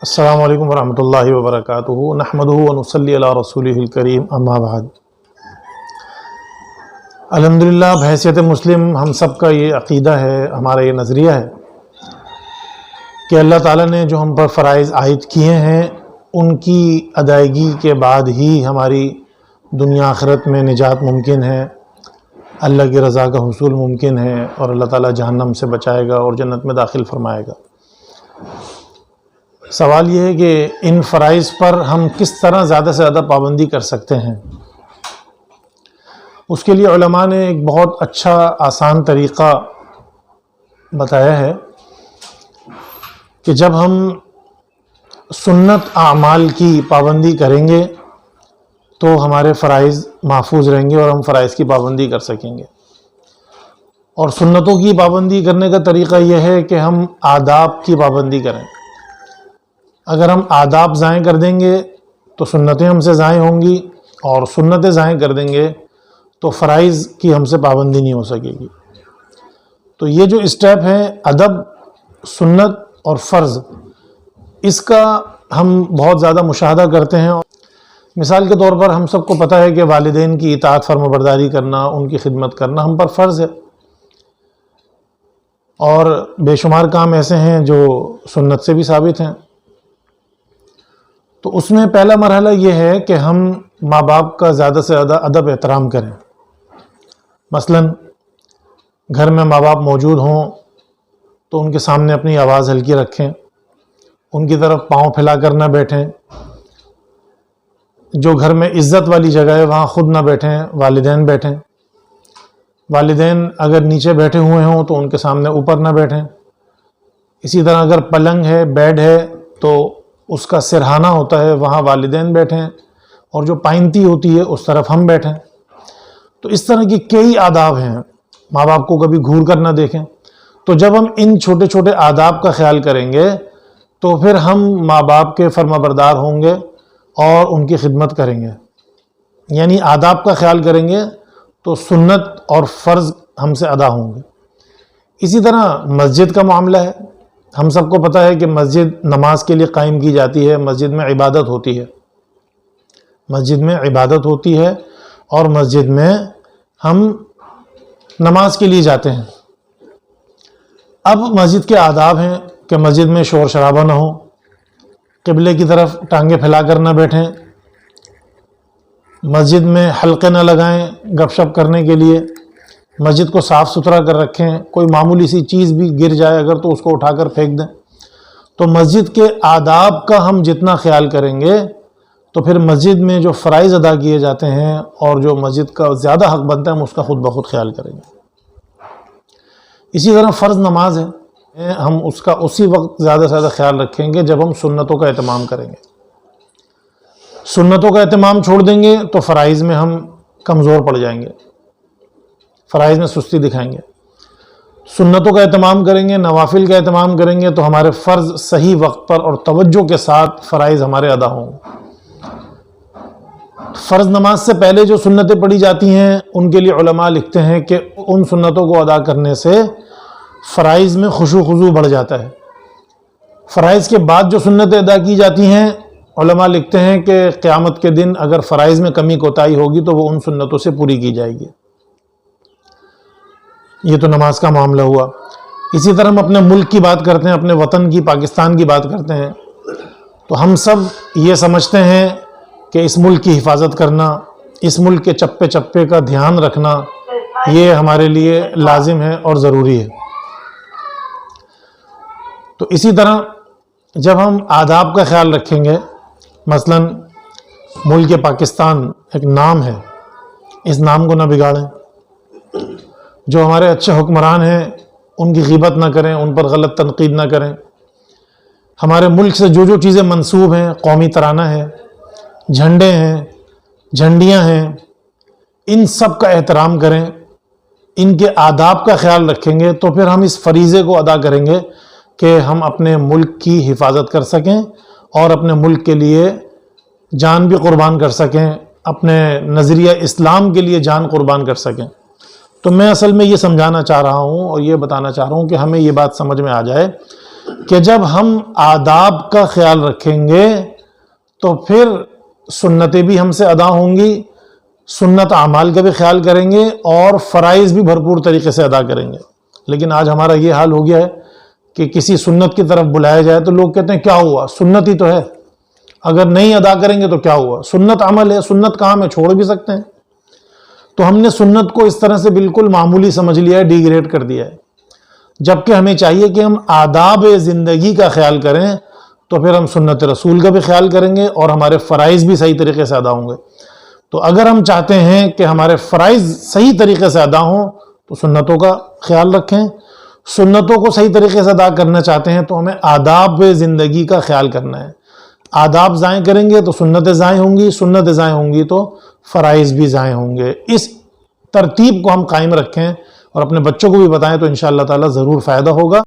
السلام علیکم ورحمۃ اللہ وبرکاتہ نحمدہ ونصلی علی رسولہ الکریم اما بعد۔ الحمدللہ بحیثیت مسلم ہم سب کا یہ عقیدہ ہے، ہمارا یہ نظریہ ہے کہ اللہ تعالیٰ نے جو ہم پر فرائض عائد کیے ہیں ان کی ادائیگی کے بعد ہی ہماری دنیا آخرت میں نجات ممکن ہے، اللہ کی رضا کا حصول ممکن ہے، اور اللہ تعالیٰ جہنم سے بچائے گا اور جنت میں داخل فرمائے گا۔ سوال یہ ہے کہ ان فرائض پر ہم کس طرح زیادہ سے زیادہ پابندی کر سکتے ہیں۔ اس کے لیے علماء نے ایک بہت اچھا آسان طریقہ بتایا ہے کہ جب ہم سنت اعمال کی پابندی کریں گے تو ہمارے فرائض محفوظ رہیں گے اور ہم فرائض کی پابندی کر سکیں گے۔ اور سنتوں کی پابندی کرنے کا طریقہ یہ ہے کہ ہم آداب کی پابندی کریں۔ اگر ہم آداب ضائع کر دیں گے تو سنتیں ہم سے ضائع ہوں گی، اور سنتیں ضائع کر دیں گے تو فرائض کی ہم سے پابندی نہیں ہو سکے گی۔ تو یہ جو اسٹیپ ہے ادب، سنت اور فرض، اس کا ہم بہت زیادہ مشاہدہ کرتے ہیں۔ مثال کے طور پر ہم سب کو پتہ ہے کہ والدین کی اطاعت فرمانبرداری کرنا، ان کی خدمت کرنا ہم پر فرض ہے، اور بے شمار کام ایسے ہیں جو سنت سے بھی ثابت ہیں۔ تو اس میں پہلا مرحلہ یہ ہے کہ ہم ماں باپ کا زیادہ سے زیادہ ادب احترام کریں۔ مثلا گھر میں ماں باپ موجود ہوں تو ان کے سامنے اپنی آواز ہلکی رکھیں، ان کی طرف پاؤں پھیلا کر نہ بیٹھیں۔ جو گھر میں عزت والی جگہ ہے وہاں خود نہ بیٹھیں، والدین بیٹھیں۔ والدین اگر نیچے بیٹھے ہوئے ہوں تو ان کے سامنے اوپر نہ بیٹھیں۔ اسی طرح اگر پلنگ ہے، بیڈ ہے، تو اس کا سرہانہ ہوتا ہے، وہاں والدین بیٹھیں، اور جو پائنتی ہوتی ہے اس طرف ہم بیٹھیں۔ تو اس طرح کی کئی آداب ہیں۔ ماں باپ کو کبھی گھور کر نہ دیکھیں۔ تو جب ہم ان چھوٹے چھوٹے آداب کا خیال کریں گے تو پھر ہم ماں باپ کے فرما بردار ہوں گے اور ان کی خدمت کریں گے۔ یعنی آداب کا خیال کریں گے تو سنت اور فرض ہم سے ادا ہوں گے۔ اسی طرح مسجد کا معاملہ ہے۔ ہم سب کو پتہ ہے کہ مسجد نماز کے لیے قائم کی جاتی ہے، مسجد میں عبادت ہوتی ہے، مسجد میں عبادت ہوتی ہے، اور مسجد میں ہم نماز کے لیے جاتے ہیں۔ اب مسجد کے آداب ہیں کہ مسجد میں شور شرابہ نہ ہو، قبلے کی طرف ٹانگیں پھیلا کر نہ بیٹھیں، مسجد میں حلقے نہ لگائیں گپ شپ کرنے کے لیے، مسجد کو صاف ستھرا کر رکھیں، کوئی معمولی سی چیز بھی گر جائے اگر تو اس کو اٹھا کر پھینک دیں۔ تو مسجد کے آداب کا ہم جتنا خیال کریں گے تو پھر مسجد میں جو فرائض ادا کیے جاتے ہیں اور جو مسجد کا زیادہ حق بنتا ہے ہم اس کا خود بخود خیال کریں گے۔ اسی طرح فرض نماز ہے، ہم اس کا اسی وقت زیادہ سے زیادہ خیال رکھیں گے جب ہم سنتوں کا اہتمام کریں گے۔ سنتوں کا اہتمام چھوڑ دیں گے تو فرائض میں ہم کمزور پڑ جائیں گے، فرائض میں سستی دکھائیں گے۔ سنتوں کا اہتمام کریں گے، نوافل کا اہتمام کریں گے تو ہمارے فرض صحیح وقت پر اور توجہ کے ساتھ فرائض ہمارے ادا ہوں گے۔ فرض نماز سے پہلے جو سنتیں پڑھی جاتی ہیں ان کے لیے علماء لکھتے ہیں کہ ان سنتوں کو ادا کرنے سے فرائض میں خشوع و خضوع بڑھ جاتا ہے۔ فرائض کے بعد جو سنتیں ادا کی جاتی ہیں علماء لکھتے ہیں کہ قیامت کے دن اگر فرائض میں کمی کوتاہی ہوگی تو وہ ان سنتوں سے پوری کی جائے گی۔ یہ تو نماز کا معاملہ ہوا۔ اسی طرح ہم اپنے ملک کی بات کرتے ہیں، اپنے وطن کی، پاکستان کی بات کرتے ہیں، تو ہم سب یہ سمجھتے ہیں کہ اس ملک کی حفاظت کرنا، اس ملک کے چپے چپے کا دھیان رکھنا، یہ ہمارے لیے لازم ہے اور ضروری ہے۔ تو اسی طرح جب ہم آداب کا خیال رکھیں گے، مثلا ملک پاکستان ایک نام ہے، اس نام کو نہ بگاڑیں۔ جو ہمارے اچھے حکمران ہیں ان کی غیبت نہ کریں، ان پر غلط تنقید نہ کریں۔ ہمارے ملک سے جو جو چیزیں منسوب ہیں، قومی ترانہ ہے، جھنڈے ہیں، جھنڈیاں ہیں، ان سب کا احترام کریں، ان کے آداب کا خیال رکھیں گے تو پھر ہم اس فریضے کو ادا کریں گے کہ ہم اپنے ملک کی حفاظت کر سکیں اور اپنے ملک کے لیے جان بھی قربان کر سکیں، اپنے نظریہ اسلام کے لیے جان قربان کر سکیں۔ تو میں اصل میں یہ سمجھانا چاہ رہا ہوں اور یہ بتانا چاہ رہا ہوں کہ ہمیں یہ بات سمجھ میں آ جائے کہ جب ہم آداب کا خیال رکھیں گے تو پھر سنتیں بھی ہم سے ادا ہوں گی، سنت اعمال کا بھی خیال کریں گے اور فرائض بھی بھرپور طریقے سے ادا کریں گے۔ لیکن آج ہمارا یہ حال ہو گیا ہے کہ کسی سنت کی طرف بلایا جائے تو لوگ کہتے ہیں کیا ہوا، سنت ہی تو ہے، اگر نہیں ادا کریں گے تو کیا ہوا، سنت عمل ہے، سنت کام ہے، چھوڑ بھی سکتے ہیں۔ تو ہم نے سنت کو اس طرح سے بالکل معمولی سمجھ لیا ہے، ڈی گریڈ کر دیا ہے، جبکہ ہمیں چاہیے کہ ہم آداب زندگی کا خیال کریں تو پھر ہم سنت رسول کا بھی خیال کریں گے اور ہمارے فرائض بھی صحیح طریقے سے ادا ہوں گے۔ تو اگر ہم چاہتے ہیں کہ ہمارے فرائض صحیح طریقے سے ادا ہوں تو سنتوں کا خیال رکھیں، سنتوں کو صحیح طریقے سے ادا کرنا چاہتے ہیں تو ہمیں آداب زندگی کا خیال کرنا ہے۔ آداب ضائع کریں گے تو سنتیں ضائع ہوں گی، سنتیں ضائع ہوں گی تو فرائض بھی ضائع ہوں گے۔ اس ترتیب کو ہم قائم رکھیں اور اپنے بچوں کو بھی بتائیں تو انشاءاللہ تعالی ضرور فائدہ ہوگا۔